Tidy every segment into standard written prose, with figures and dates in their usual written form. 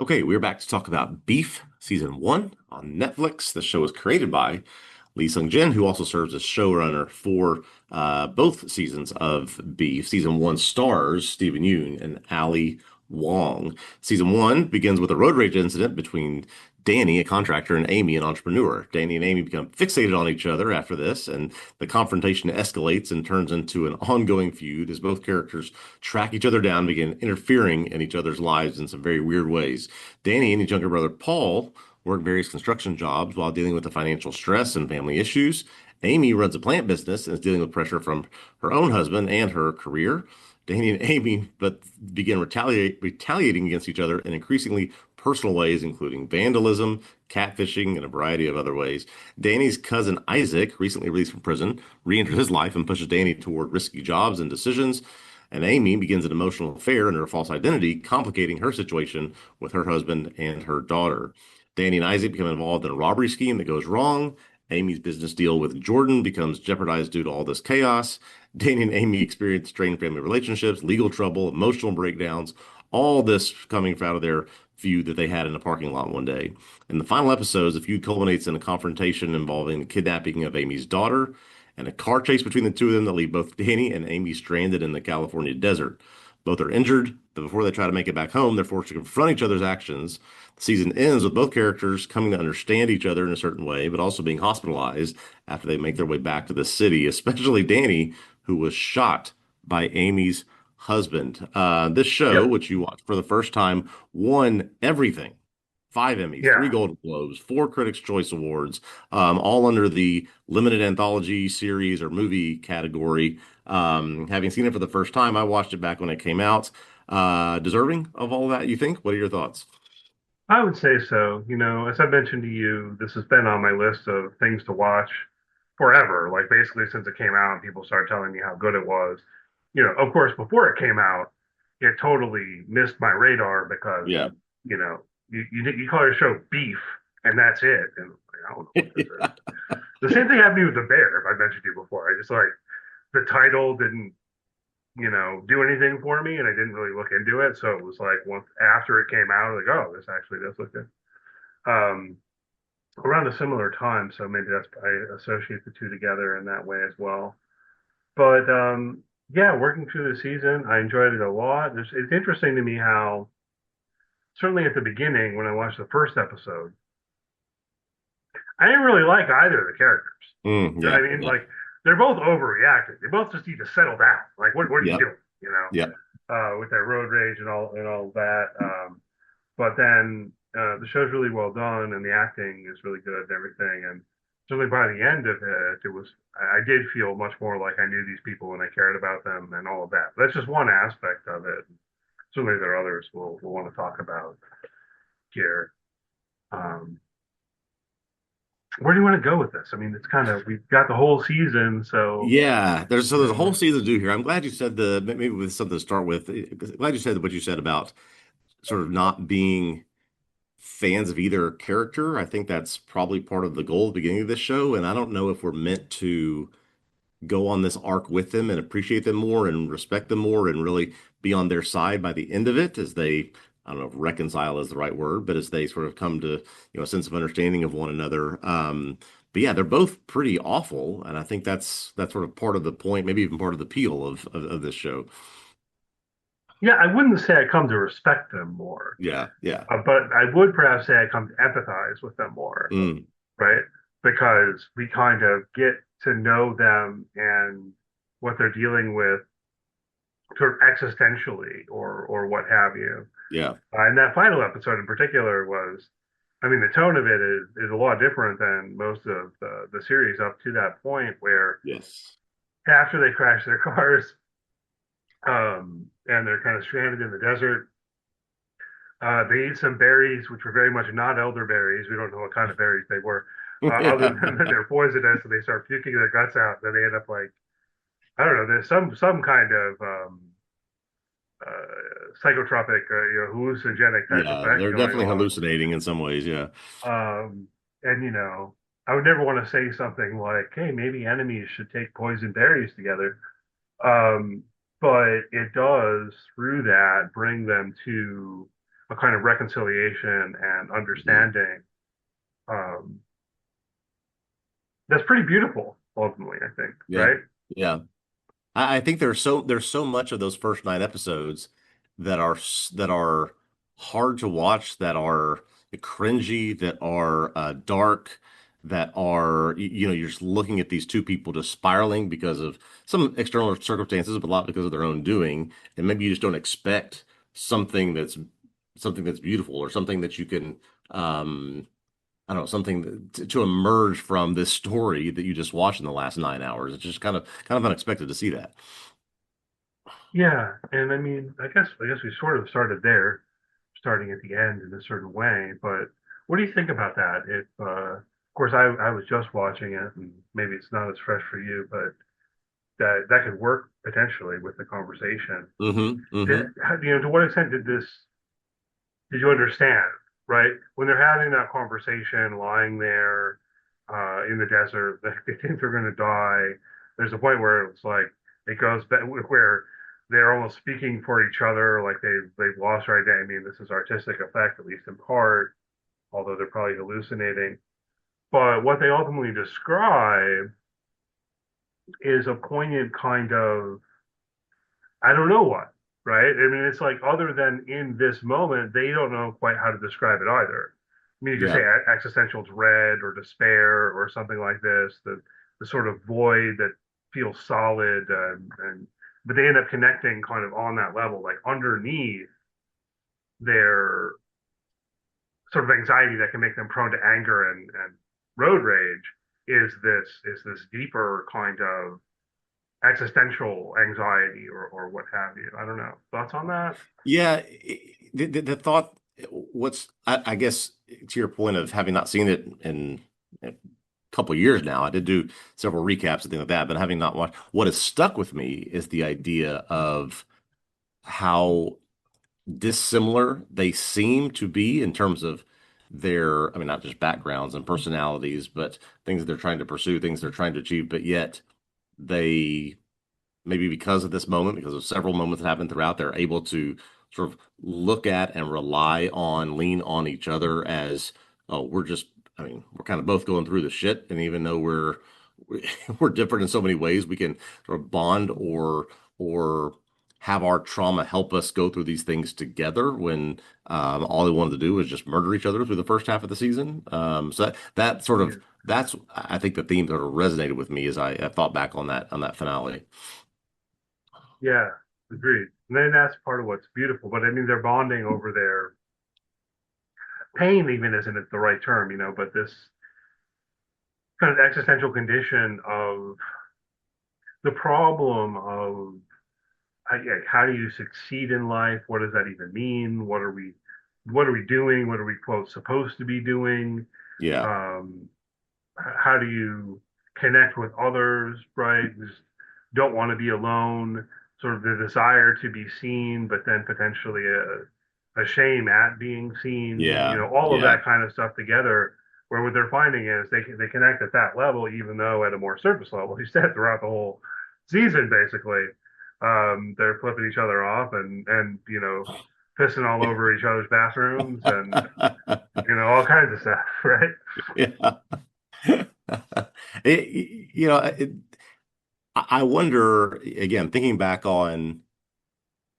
Okay, we're back to talk about Beef Season 1 on Netflix. The show was created by Lee Sung-jin, who also serves as showrunner for both seasons of Beef. Season 1 stars Stephen Yeun and Ali Wong. Season 1 begins with a road rage incident between Danny, a contractor, and Amy, an entrepreneur. Danny and Amy become fixated on each other after this, and the confrontation escalates and turns into an ongoing feud as both characters track each other down and begin interfering in each other's lives in some very weird ways. Danny and his younger brother Paul work various construction jobs while dealing with the financial stress and family issues. Amy runs a plant business and is dealing with pressure from her own husband and her career. Danny and Amy but begin retaliating against each other in increasingly personal ways, including vandalism, catfishing, and a variety of other ways. Danny's cousin Isaac, recently released from prison, re-enters his life and pushes Danny toward risky jobs and decisions. And Amy begins an emotional affair under a false identity, complicating her situation with her husband and her daughter. Danny and Isaac become involved in a robbery scheme that goes wrong. Amy's business deal with Jordan becomes jeopardized due to all this chaos. Danny and Amy experience strained family relationships, legal trouble, emotional breakdowns, all this coming out of their feud that they had in a parking lot one day. In the final episodes, the feud culminates in a confrontation involving the kidnapping of Amy's daughter and a car chase between the two of them that leave both Danny and Amy stranded in the California desert. Both are injured, but before they try to make it back home, they're forced to confront each other's actions. The season ends with both characters coming to understand each other in a certain way, but also being hospitalized after they make their way back to the city, especially Danny, who was shot by Amy's husband. This show, Yep. which you watched for the first time, won everything. Five Emmys, three Yeah. Golden Globes, four Critics' Choice Awards, all under the limited anthology series or movie category. Having seen it for the first time, I watched it back when it came out. Deserving of all that, you think? What are your thoughts? I would say so. As I mentioned to you, this has been on my list of things to watch forever. Like basically since it came out, people started telling me how good it was. Of course, before it came out, it totally missed my radar because, Yeah. you call your show Beef and that's it. And I don't know what this is. The same thing happened to me with The Bear, if I mentioned to you before. I just like the title didn't do anything for me, and I didn't really look into it. So it was like once after it came out, like, oh, this actually does look good. Um, Around a similar time, so maybe that's I associate the two together in that way as well. But yeah, working through the season, I enjoyed it a lot. It's interesting to me how certainly at the beginning when I watched the first episode, I didn't really like either of the characters. You know Yeah. what I mean? Yeah. Like they're both overreacting. They both just need to settle down. Like what are you Yeah. doing? You know, Yeah. with that road rage and all that. But then the show's really well done and the acting is really good and everything. And certainly by the end of it, I did feel much more like I knew these people and I cared about them and all of that. But that's just one aspect of it. Certainly there are others we'll want to talk about here. Um, where do you want to go with this? I mean, it's kind of we've got the whole season, so Yeah, there's a whole uh, season to do here. I'm glad you said the maybe with something to start with. Glad you said what you said about sort of not being fans of either character. I think that's probably part of the goal at the beginning of this show, and I don't know if we're meant to go on this arc with them and appreciate them more and respect them more and really be on their side by the end of it as they, I don't know if reconcile is the right word, but as they sort of come to, a sense of understanding of one another. But yeah, they're both pretty awful, and I think that's sort of part of the point, maybe even part of the appeal of this show. yeah, I wouldn't say I come to respect them more, Yeah, yeah. but I would perhaps say I come to empathize with them more, Mm, right? Because we kind of get to know them and what they're dealing with sort of existentially or what have you. yeah. And that final episode in particular was, I mean, the tone of it is a lot different than most of the series up to that point where Yes. after they crash their cars, and they're kind of stranded in the desert. They eat some berries, which were very much not elderberries. We don't know what kind of berries they were, other than that they're poisonous, and they start puking their guts out. Then they end up like I don't know. There's some kind of psychotropic, hallucinogenic type Yeah, effect they're going definitely on. hallucinating in some ways. Yeah. And I would never want to say something like, "Hey, maybe enemies should take poison berries together." Um, but it does through that bring them to a kind of reconciliation and Mhm. understanding. Um, that's pretty beautiful, ultimately, I think, Yeah. right? Yeah. I think there's so much of those first nine episodes that are hard to watch, that are cringy, that are dark, that are you're just looking at these two people just spiraling because of some external circumstances, but a lot because of their own doing, and maybe you just don't expect something that's beautiful or something that you can I don't know, something to emerge from this story that you just watched in the last 9 hours. It's just kind of unexpected to see that. Yeah, and I mean, I guess we sort of started there, starting at the end in a certain way. But what do you think about that? If, of course, I was just watching it, and maybe it's not as fresh for you, but that could work potentially with the conversation. Hmm. Did, Hmm. to what extent did you understand, right? When they're having that conversation, lying there in the desert, they think they're going to die. There's a point where it's like it goes back where they're almost speaking for each other, like they've lost their identity. I mean, this is artistic effect, at least in part, although they're probably hallucinating. But what they ultimately describe is a poignant kind of I don't know what, right? I mean, it's like other than in this moment, they don't know quite how to describe it either. I mean, you could say Yeah. existential dread or despair or something like this, the sort of void that feels solid, and but they end up connecting kind of on that level, like underneath their sort of anxiety that can make them prone to anger and road rage is this deeper kind of existential anxiety or what have you. I don't know. Thoughts on that? Yeah. The thought, I guess, to your point of having not seen it in a couple of years now, I did do several recaps and things like that, but having not watched, what has stuck with me is the idea of how dissimilar they seem to be in terms of I mean, not just backgrounds and personalities, but things that they're trying to pursue, things they're trying to achieve, but yet they maybe because of this moment, because of several moments that happened throughout, they're able to sort of look at and rely on, lean on each other as, oh, I mean, we're kind of both going through the shit. And even though we're different in so many ways, we can sort of bond or have our trauma help us go through these things together when all they wanted to do was just murder each other through the first half of the season. So that sort Yeah. of, that's, I think the theme sort of resonated with me as I thought back on that finale. Yeah, agreed. And then that's part of what's beautiful. But I mean, they're bonding over their pain, even isn't the right term, but this kind of existential condition of the problem of yeah, how do you succeed in life? What does that even mean? What are we doing? What are we, quote, supposed to be doing? Yeah. Um, how do you connect with others, right? Just don't want to be alone, sort of the desire to be seen, but then potentially a shame at being seen, Yeah, all of yeah, that kind of stuff together, where what they're finding is they connect at that level, even though at a more surface level, he said throughout the whole season, basically, they're flipping each other off and pissing all over each other's bathrooms and all kinds of stuff, right? yeah. You know, I wonder again, thinking back on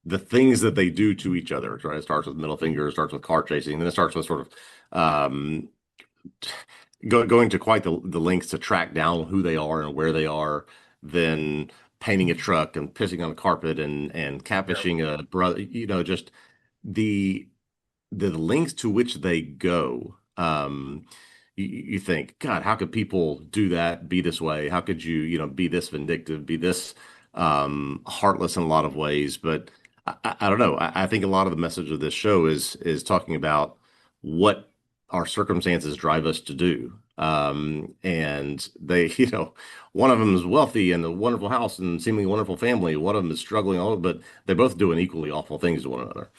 the things that they do to each other. Right, it starts with middle finger, it starts with car chasing, and then it starts with sort of um, going to quite the lengths to track down who they are and where they are, then painting a truck and pissing on the carpet and Yeah, catfishing a brother. Just the the lengths to which they go, you think, God, how could people do that, be this way? How could be this vindictive, be this heartless in a lot of ways? But I don't know. I think a lot of the message of this show is talking about what our circumstances drive us to do. And they, one of them is wealthy and a wonderful house and seemingly wonderful family. One of them is struggling, all, but they're both doing equally awful things to one another.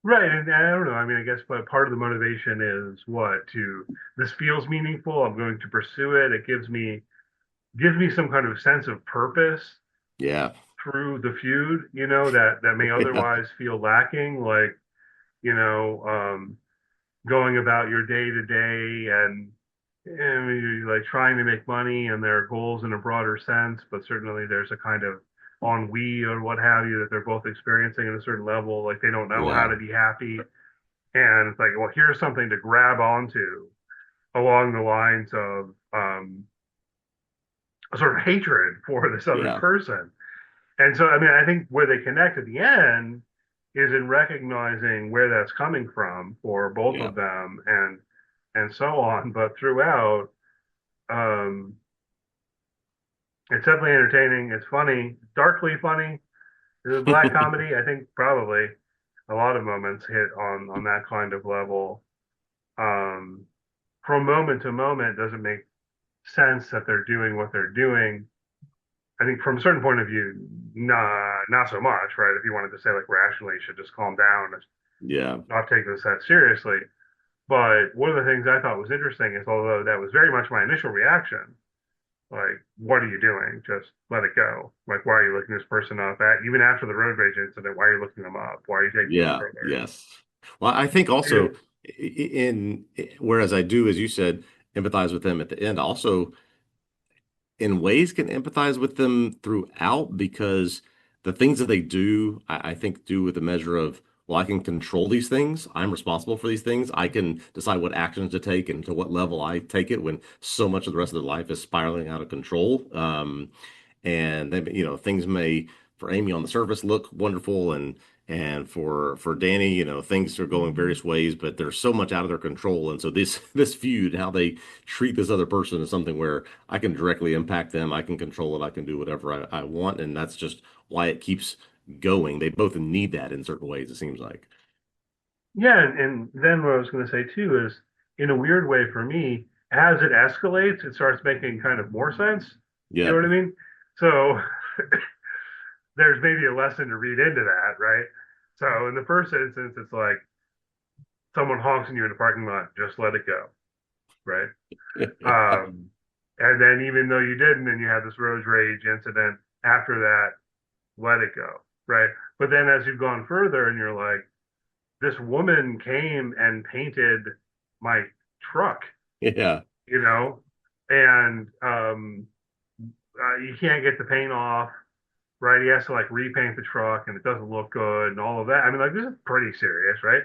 right. And I don't know. I mean, I guess, but part of the motivation is what to this feels meaningful. I'm going to pursue it. It gives me some kind of sense of purpose Yeah. through the feud, that may Yeah. otherwise feel lacking. Like going about your day to day and you're like trying to make money and their goals in a broader sense, but certainly there's a kind of ennui or what have you that they're both experiencing at a certain level. Like they don't know how Yeah. to be happy. And it's like, well, here's something to grab onto along the lines of a sort of hatred for this other Yeah. person. And so, I mean, I think where they connect at the end is in recognizing where that's coming from for both Yeah. of them and so on. But throughout, um, it's definitely entertaining. It's funny, darkly funny. The black comedy, I think probably a lot of moments hit on that kind of level. Um, from moment to moment, doesn't make sense that they're doing what they're doing. I think from a certain point of view, not so much, right? If you wanted to say like rationally, you should just calm down and Yeah. not take this that seriously. But one of the things I thought was interesting is although that was very much my initial reaction, like, what are you doing? Just let it go. Like, why are you looking this person up at even after the road rage incident? Why are you looking them up? Why are you taking this Yeah. further? Yes. Well, I think also You in whereas I do, as you said, empathize with them at the end, also in ways can empathize with them throughout because the things that they do, I think, do with a measure of, well, I can control these things. I'm responsible for these things. I can decide what actions to take and to what level I take it when so much of the rest of their life is spiraling out of control. And then, things may, for Amy on the surface, look wonderful, and for Danny, things are going various ways, but there's so much out of their control. And so this this feud, how they treat this other person, is something where I can directly impact them. I can control it. I can do whatever I want, and that's just why it keeps going. They both need that in certain ways, it seems like. Yeah, and then what I was going to say too is, in a weird way for me, as it escalates, it starts making kind of more sense. You know Yep. what I mean? So there's maybe a lesson to read into that, right? So in the first instance, it's like someone honks in you in the parking lot, just let it go, right? Um, and then even though you didn't, and you had this road rage incident after that, let it go, right? But then as you've gone further, and you're like, this woman came and painted my truck, Yeah. you know, and you can't get the paint off, right? He has to like repaint the truck, and it doesn't look good, and all of that. I mean, like this is pretty serious, right?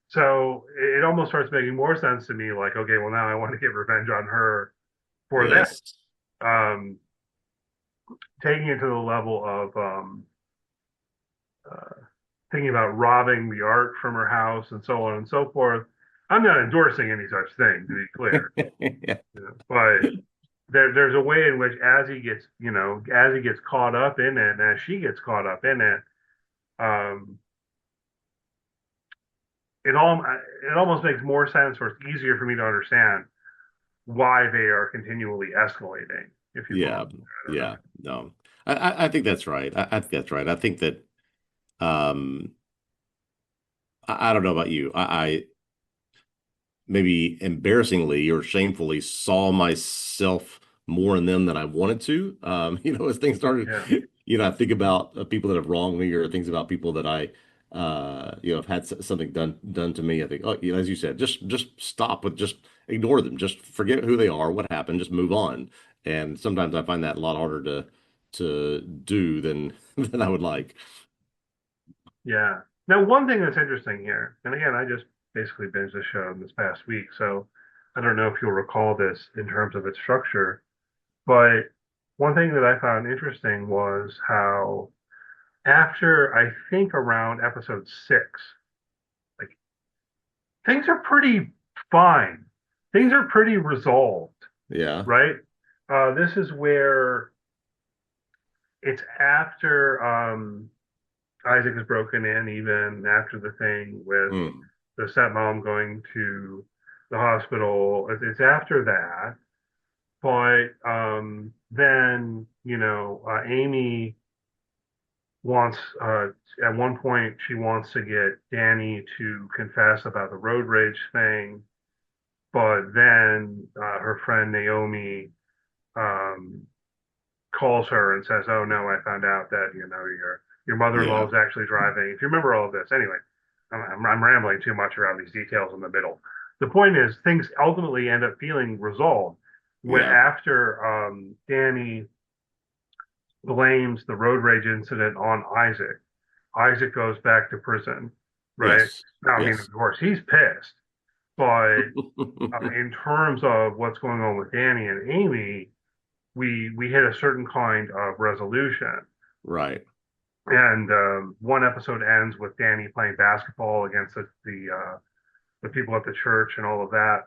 So it almost starts making more sense to me. Like, okay, well now I want to get revenge on her for that. Yes. Um, taking it to the level of uh, thinking about robbing the art from her house and so on and so forth. I'm not endorsing any such thing, to be clear, Yeah. but there's a way in which as he gets caught up in it, and as she gets caught up in it, um, it almost makes more sense, or it's easier for me to understand why they are continually escalating, if you follow. Yeah. I don't know. Yeah. No, I think that's right. I think that's right. I think that um, I don't know about you. I maybe embarrassingly or shamefully saw myself more in them than I wanted to. As things started, Yeah, I think about people that have wronged me or things about people that I, have had something done to me. I think, oh, as you said, just stop with, just ignore them, just forget who they are, what happened, just move on. And sometimes I find that a lot harder to do than than I would like. yeah. Now, one thing that's interesting here, and again, I just basically binged the show this past week, so I don't know if you'll recall this in terms of its structure, but one thing that I found interesting was how after I think around episode 6, like things are pretty fine. Things are pretty resolved, Yeah. right? This is where it's after Isaac is broken in, even after the thing with Mm. the stepmom going to the hospital. It's after that, but then Amy wants at one point she wants to get Danny to confess about the road rage thing, but then her friend Naomi um, calls her and says, "Oh no, I found out that your mother-in-law Yeah. was actually driving." If you remember all of this, anyway. I'm rambling too much around these details in the middle. The point is, things ultimately end up feeling resolved when Yeah. after Danny blames the road rage incident on Isaac. Isaac goes back to prison, right? Yes. Now, I mean, Yes. of course, he's pissed, but in terms of what's going on with Danny and Amy, we hit a certain kind of resolution. Right. And one episode ends with Danny playing basketball against the people at the church and all of that.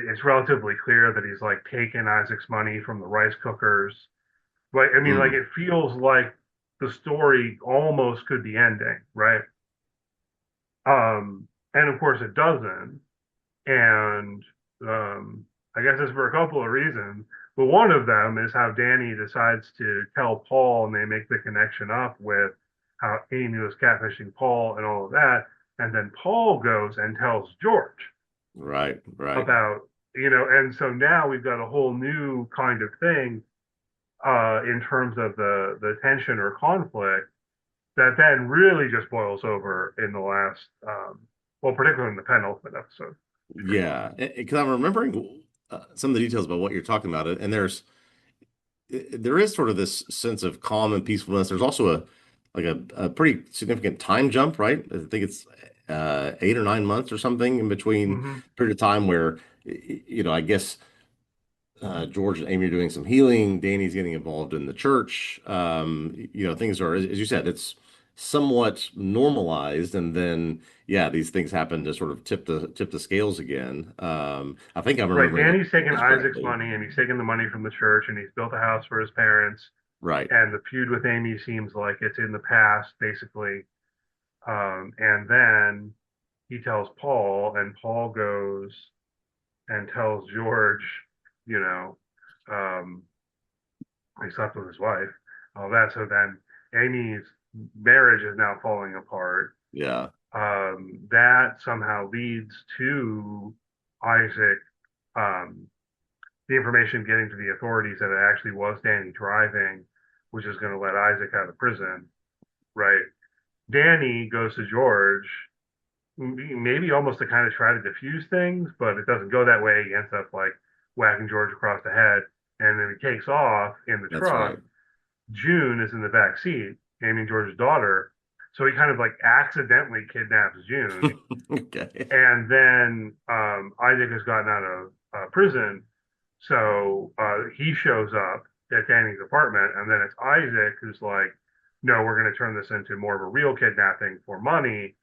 It's relatively clear that he's like taken Isaac's money from the rice cookers. Like, I mean, like Mm. it feels like the story almost could be ending, right? And of course it doesn't. And um, I guess it's for a couple of reasons. But one of them is how Danny decides to tell Paul, and they make the connection up with how Amy was catfishing Paul and all of that. And then Paul goes and tells George Right. Right. about, and so now we've got a whole new kind of thing in terms of the tension or conflict that then really just boils over in the last, well, particularly in the penultimate episode. Sure. Yeah. Because I'm remembering some of the details about what you're talking about, and there is sort of this sense of calm and peacefulness. There's also a pretty significant time jump, right? I think it's 8 or 9 months or something in between Mm-hmm. period of time where I guess George and Amy are doing some healing. Danny's getting involved in the church. Things are, as you said, it's somewhat normalized, and then yeah, these things happen to sort of tip the scales again. I think I'm Right. remembering Danny's taken this Isaac's correctly. money and he's taken the money from the church and he's built a house for his parents. Right. And the feud with Amy seems like it's in the past, basically. And then he tells Paul, and Paul goes and tells George, you know, um, he slept with his wife, all that. So then Amy's marriage is now falling apart. Yeah. That somehow leads to Isaac, um, the information getting to the authorities that it actually was Danny driving, which is going to let Isaac out of prison, right? Danny goes to George, maybe almost to kind of try to diffuse things, but it doesn't go that way. He ends up like whacking George across the head, and then he takes off in the That's truck. right. June is in the back seat, Amy and George's daughter. So he kind of like accidentally kidnaps June. Okay. And then Isaac has gotten out of prison. So he shows up at Danny's apartment. And then it's Isaac who's like, no, we're going to turn this into more of a real kidnapping for money.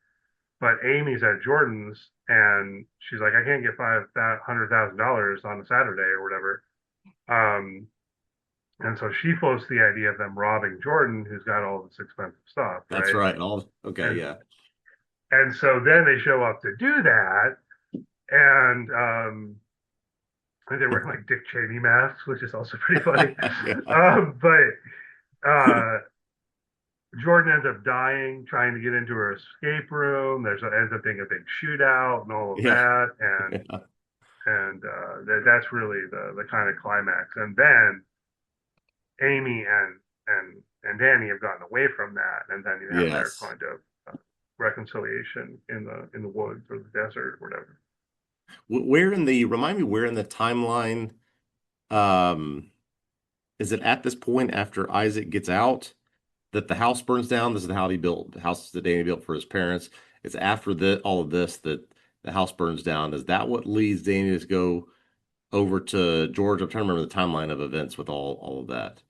But Amy's at Jordan's and she's like, I can't get $500,000 on a Saturday or whatever. Um, and so she floats the idea of them robbing Jordan, who's got all this expensive stuff, That's right? right. All okay. And Yeah. and so then they show up to do that, and I think they're wearing like Dick Cheney masks, which is also pretty funny. Yeah. But Jordan ends up dying trying to get into her escape room. There's ends up being a big shootout and all of Yeah. that, Yeah. and that's really the kind of climax. And then Amy and Danny have gotten away from that, and then you have their Yes. kind of reconciliation in the woods or the desert or whatever. Remind me where in the timeline, um, is it at this point after Isaac gets out that the house burns down? This is how he built the house that Danny built for his parents. It's after all of this that the house burns down. Is that what leads Danny to go over to George? I'm trying to remember the timeline of events with all of that.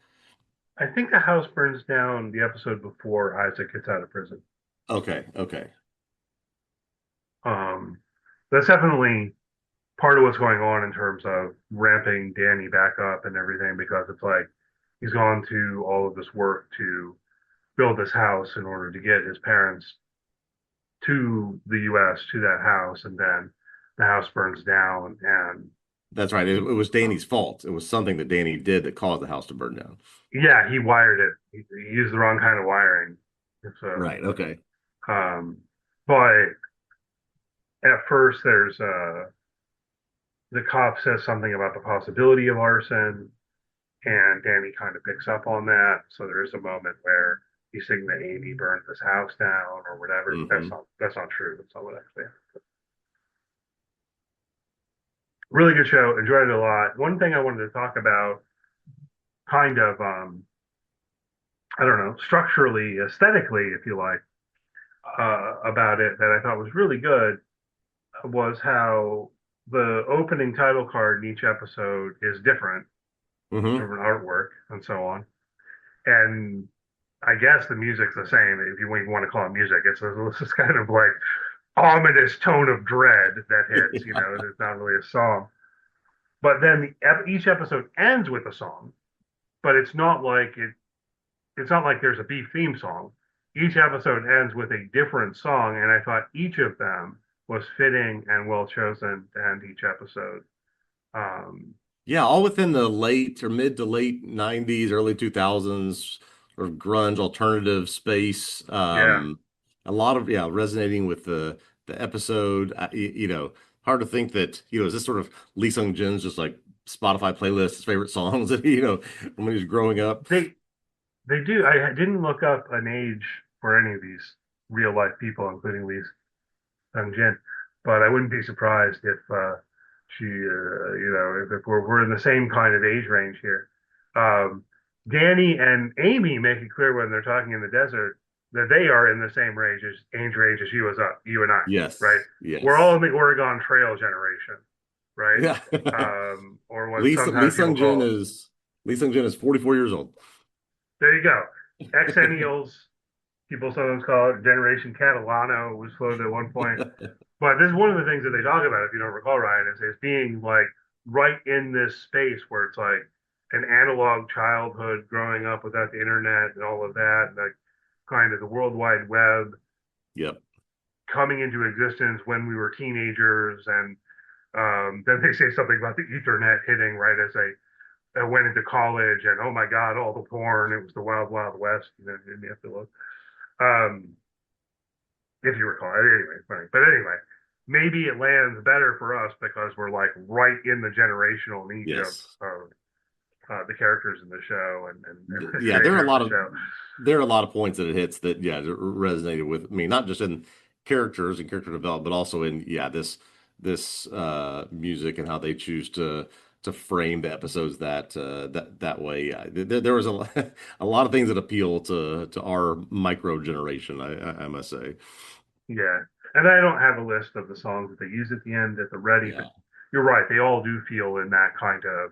I think the house burns down the episode before Isaac gets out of prison. Okay, okay. Um, that's definitely part of what's going on in terms of ramping Danny back up and everything because it's like he's gone to all of this work to build this house in order to get his parents to the US to that house, and then the house burns down, and That's right. It was uh, Danny's fault. It was something that Danny did that caused the house to burn down. yeah, he wired it. He used the wrong kind of wiring. So, Right. Okay. um, but at first, there's the cop says something about the possibility of arson, and Danny kind of picks up on that. So there is a moment where he's thinking that Amy burned this house down or whatever. Hmm. That's not true. That's not what actually happened. Really good show. Enjoyed it a lot. One thing I wanted to talk about, kind of, I don't know, structurally, aesthetically, if you like, about it that I thought was really good was how the opening title card in each episode is different, Hmm. different artwork, and so on. And I guess the music's the same. If you even want to call it music, it's this kind of like ominous tone of dread that hits. You know, it's not really a song. But then each episode ends with a song, but it's not like it. It's not like there's a beef theme song. Each episode ends with a different song, and I thought each of them was fitting and well chosen to end each episode. Um, Yeah, all within the late or mid to late 90s, early 2000s, or grunge alternative space. yeah, A lot of, yeah, resonating with the episode. Hard to think that, is this sort of Lee Sung Jin's just like Spotify playlist, his favorite songs, when he was growing up. they they do. I didn't look up an age for any of these real life people, including Lee Sung Jin, but I wouldn't be surprised if she, if we're in the same kind of age range here. Um, Danny and Amy make it clear when they're talking in the desert that they are in the same age range as you and I, right? Yes, We're all yes. in the Oregon Trail generation, right? Yeah. Or what Lee, Lee sometimes people Sung Jin call, is Lee Sung Jin is 44 years old. there you go, Xennials. People sometimes call it Generation Catalano was floated at one point. But this is one of the things that they talk about, if you don't recall, Ryan, is being like right in this space where it's like an analog childhood growing up without the internet and all of that, like kind of the World Wide Web Yep. coming into existence when we were teenagers. And then they say something about the Ethernet hitting right as I went into college, and oh my God, all the porn. It was the Wild Wild West. You know, you have to look. Um, if you recall. Anyway, funny. But anyway, maybe it lands better for us because we're like right in the generational niche Yes. of the characters in the show and the Yeah, creator of the show. there are a lot of points that it hits that, yeah, that resonated with me, not just in characters and character development, but also in, yeah, this music and how they choose to frame the episodes that way. Yeah, there was a lot of things that appeal to our micro generation, I must say. Yeah. And I don't have a list of the songs that they use at the end at the ready, but Yeah. you're right. They all do feel in that kind of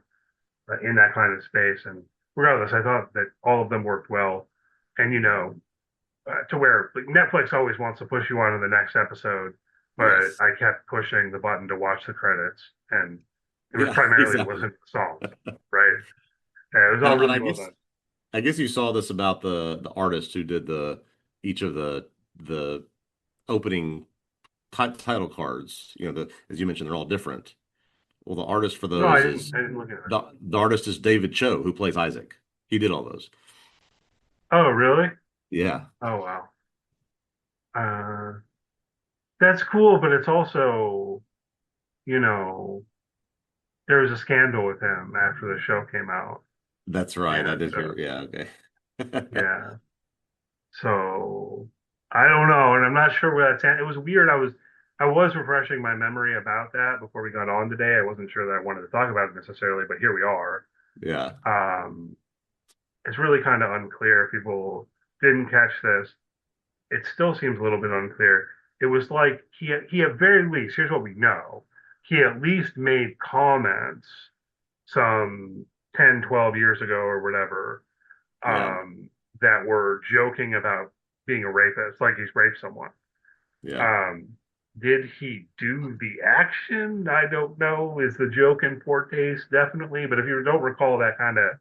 space. And regardless, I thought that all of them worked well. And to where like, Netflix always wants to push you on to the next episode, but Yes. I kept pushing the button to watch the credits, and it was Yeah, primarily to exactly. listen to the songs, right? Yeah, it was all And really I well guess done. I guess you saw this about the artist who did the each of the opening title cards. As you mentioned, they're all different. Well, the artist for No, I those didn't. is I didn't look at it. the artist is David Cho, who plays Isaac. He did all those. Oh, really? Yeah, Oh, wow. Uh, that's cool, but it's also, you know, there was a scandal with him after the show came out, that's right. I and did hear. Yeah, okay. yeah. So I don't know, and I'm not sure where that's at. It was weird. I was refreshing my memory about that before we got on today. I wasn't sure that I wanted to talk about it necessarily, but here we are. Yeah, Um, it's really kind of unclear. If people didn't catch this, it still seems a little bit unclear. It was like he at very least, here's what we know. He at least made comments some 10, 12 years ago or whatever, yeah, um, that were joking about being a rapist, like he's raped someone. yeah. Um, did he do the action? I don't know. Is the joke in poor taste? Definitely. But if you don't recall that kind of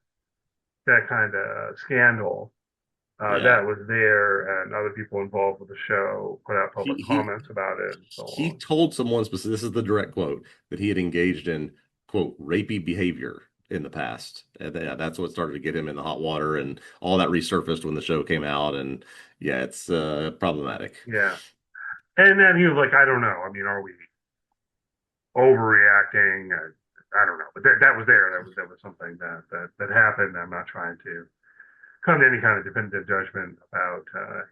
scandal, Yeah. that was there, and other people involved with the show put out He public he comments about it and so he on. told someone specific. This is the direct quote that he had engaged in quote rapey behavior in the past. And yeah, that's what started to get him in the hot water, and all that resurfaced when the show came out. And yeah, it's problematic. Yeah. And then he was like, I don't know. I mean, are we overreacting? I don't know. But that was there. That was something that happened. I'm not trying to. come to any kind of definitive judgment about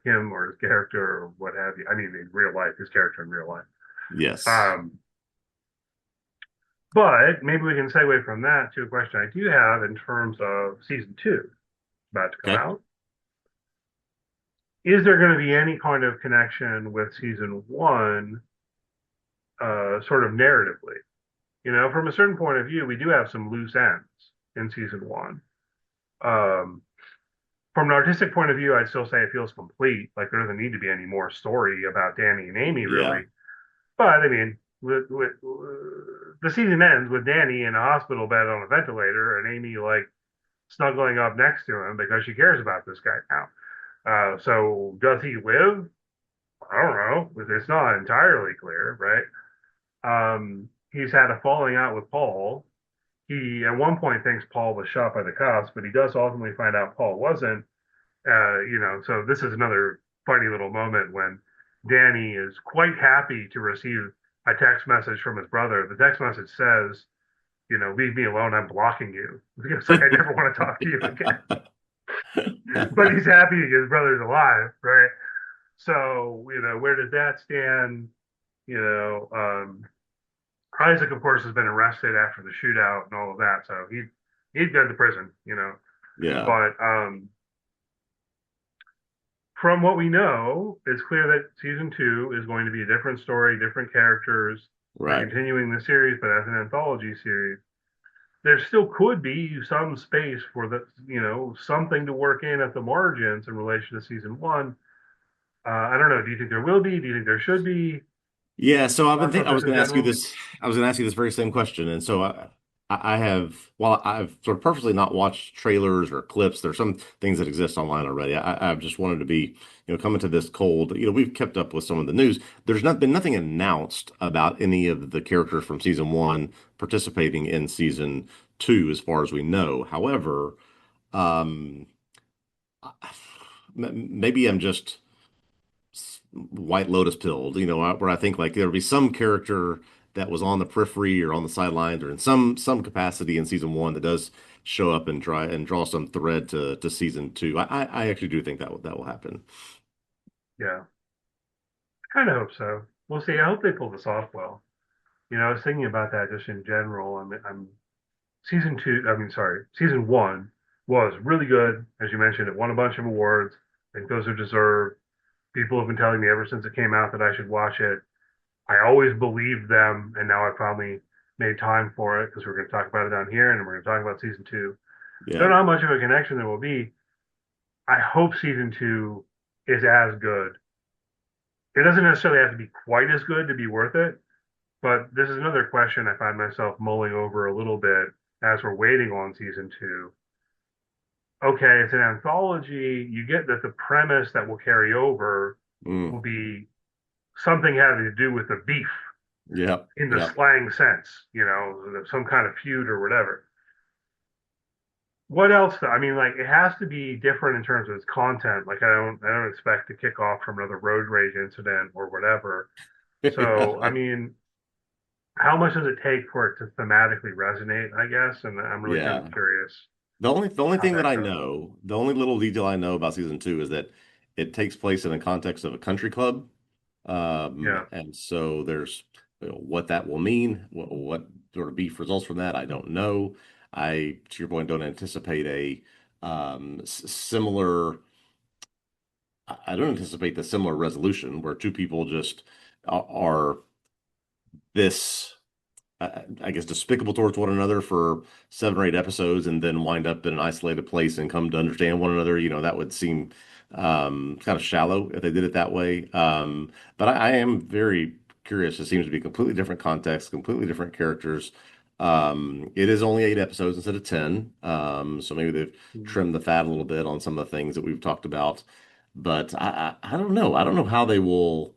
him or his character or what have you. I mean, in real life, his character in real life. Yes. Um, but maybe we can segue from that to a question I do have in terms of season two about to come Okay. out. Is there going to be any kind of connection with season one, sort of narratively? You know, from a certain point of view, we do have some loose ends in season one. Um, from an artistic point of view, I'd still say it feels complete. Like there doesn't need to be any more story about Danny and Amy, Yeah. really. But I mean, the season ends with Danny in a hospital bed on a ventilator, and Amy like snuggling up next to him because she cares about this guy now. So does he live? I don't know. It's not entirely clear, right? He's had a falling out with Paul. He at one point thinks Paul was shot by the cops, but he does ultimately find out Paul wasn't. So this is another funny little moment when Danny is quite happy to receive a text message from his brother. The text message says, leave me alone. I'm blocking you. It's like I never want to talk to you again. But he's happy his brother's alive, right? So, where does that stand? You know, um, Isaac, of course, has been arrested after the shootout and all of that, so he's been to prison. Yeah. But from what we know, it's clear that season two is going to be a different story, different characters. They're Right. continuing the series, but as an anthology series. There still could be some space for something to work in at the margins in relation to season one. I don't know. Do you think there will be? Do you think there should be? Yeah, so I've been Thoughts thinking on I was this in going to ask you general? this. I was going to ask you this very same question, and so I have. Well, I've sort of purposely not watched trailers or clips. There's some things that exist online already. I've just wanted to be, coming to this cold. We've kept up with some of the news. There's not been nothing announced about any of the characters from season one participating in season two, as far as we know. However, um, maybe I'm just White Lotus pilled, where I think like there'll be some character that was on the periphery or on the sidelines or in some capacity in season one that does show up and try and draw some thread to season two. I actually do think that will happen. Yeah, I kind of hope so. We'll see. I hope they pull this off well. I was thinking about that just in general. I'm season two. I mean, sorry, season one was really good, as you mentioned. It won a bunch of awards. I think those are deserved. People have been telling me ever since it came out that I should watch it. I always believed them, and now I finally made time for it because we're going to talk about it down here, and we're going to talk about season two. Don't Yeah, know how much of a connection there will be. I hope season two is as good. It doesn't necessarily have to be quite as good to be worth it, but this is another question I find myself mulling over a little bit as we're waiting on season two. Okay, it's an anthology. You get that the premise that will carry over mm, will be something having to do with the beef yep, in the yep, slang sense, some kind of feud or whatever. What else? I mean, like it has to be different in terms of its content. Like I don't expect to kick off from another road rage incident or whatever. So, I mean, how much does it take for it to thematically resonate, I guess? And I'm really kind of yeah. curious The only how thing that that I goes. know, the only little detail I know about season two is that it takes place in the context of a country club. Yeah. And so there's what that will mean, what sort of beef results from that, I don't know. To your point, don't anticipate a similar. I don't anticipate the similar resolution where two people just are this. I guess despicable towards one another for 7 or 8 episodes and then wind up in an isolated place and come to understand one another. That would seem kind of shallow if they did it that way. But I am very curious. It seems to be completely different context, completely different characters. It is only 8 episodes instead of 10. So maybe they've Mm. trimmed the fat a little bit on some of the things that we've talked about. But I don't know. I don't know how they will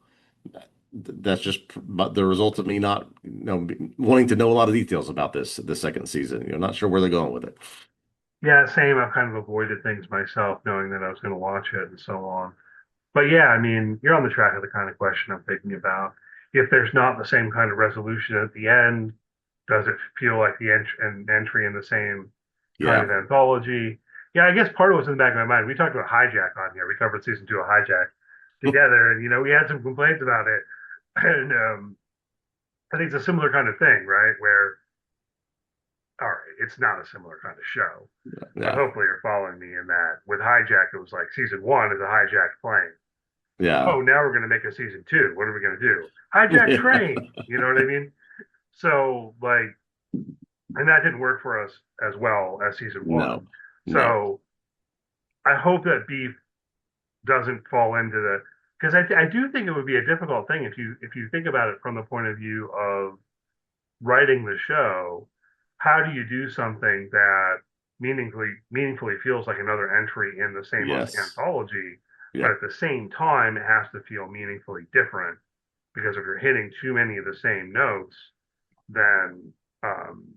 that's just but the result of me not wanting to know a lot of details about this second season. Not sure where they're going with it. Yeah, same. I've kind of avoided things myself, knowing that I was going to watch it and so on. But yeah, I mean, you're on the track of the kind of question I'm thinking about. If there's not the same kind of resolution at the end, does it feel like the entry in the same kind Yeah, of anthology? Yeah, I guess part of what's in the back of my mind. We talked about Hijack on here. We covered season 2 of Hijack together, and we had some complaints about it. And I think it's a similar kind of thing, right? Where, all right, it's not a similar kind of show, but Yeah. hopefully you're following me in that. With Hijack, it was like season 1 is a hijacked plane. Yeah. Oh, now we're going to make a season 2. What are we going to do? Hijack train. You know what I mean? So, like, and that didn't work for us as well as season 1. No. No. So I hope that Beef doesn't fall into the, because I do think it would be a difficult thing if you think about it from the point of view of writing the show. How do you do something that meaningfully feels like another entry in the same Yes. anthology, but Yeah. at the same time it has to feel meaningfully different? Because if you're hitting too many of the same notes, then um,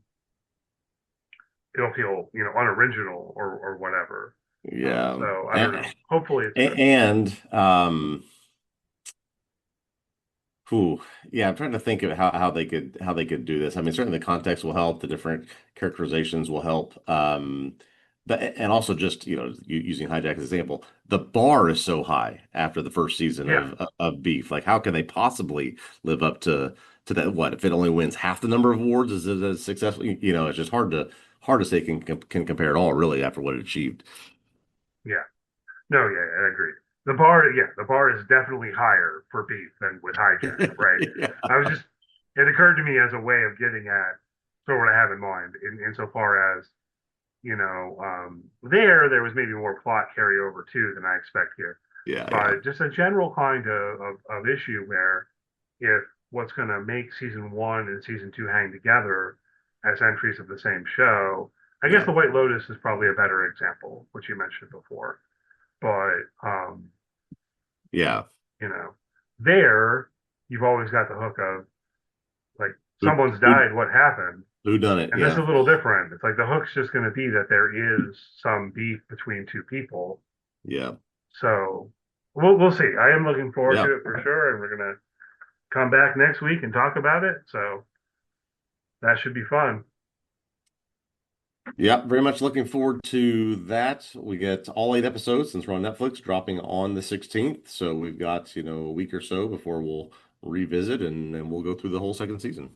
it'll feel unoriginal or whatever. Yeah. So I don't know. Hopefully it's good. And whew, yeah, I'm trying to think of how they could do this. I mean, certainly the context will help, the different characterizations will help. But and also just, using Hijack as an example, the bar is so high after the first season Yeah, of Beef. Like, how can they possibly live up to that? What if it only wins half the number of awards? Is it as successful? It's just hard to say can compare at all, really, after what it achieved. yeah. No, yeah, I agree. The bar is definitely higher for Beef than with Hijack, right? Yeah. I was just, it occurred to me as a way of getting at sort of what I have in mind insofar as, there was maybe more plot carryover too than I expect here. Yeah, yeah, But just a general kind of issue where if what's going to make season 1 and season 2 hang together as entries of the same show, I guess yeah, The White Lotus is probably a better example, which you mentioned before. But yeah. you know, there you've always got the hook of like Who someone's who died, what happened? who done it? And this is a Yeah, little different. It's like the hook's just going to be that there is some beef between two people. yeah, So we'll see. I am looking forward yeah. to it for sure, and we're gonna come back next week and talk about it. So that should be fun. Yeah, very much looking forward to that. We get all 8 episodes since we're on Netflix, dropping on the 16th. So we've got, a week or so before we'll revisit and we'll go through the whole second season.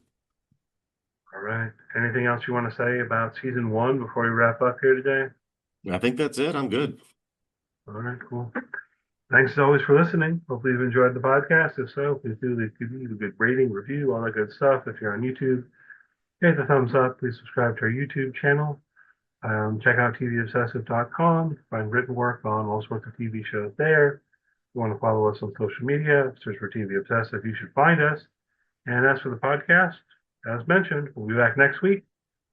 All right. Anything else you want to say about season 1 before we wrap up here today? I think that's it. I'm good. All right, cool. Thanks as always for listening. Hopefully you've enjoyed the podcast. If so, please do leave a good rating, review, all that good stuff. If you're on YouTube, hit the thumbs up. Please subscribe to our YouTube channel. Check out tvobsessive.com. Find written work on all sorts of TV shows there. If you want to follow us on social media, search for TV Obsessive. You should find us. And as for the podcast, as mentioned, we'll be back next week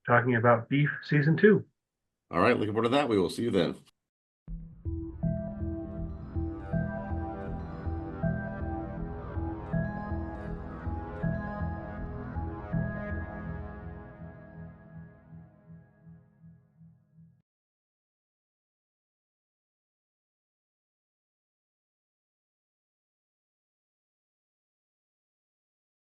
talking about Beef Season 2. All right, looking forward to that. We will see you then.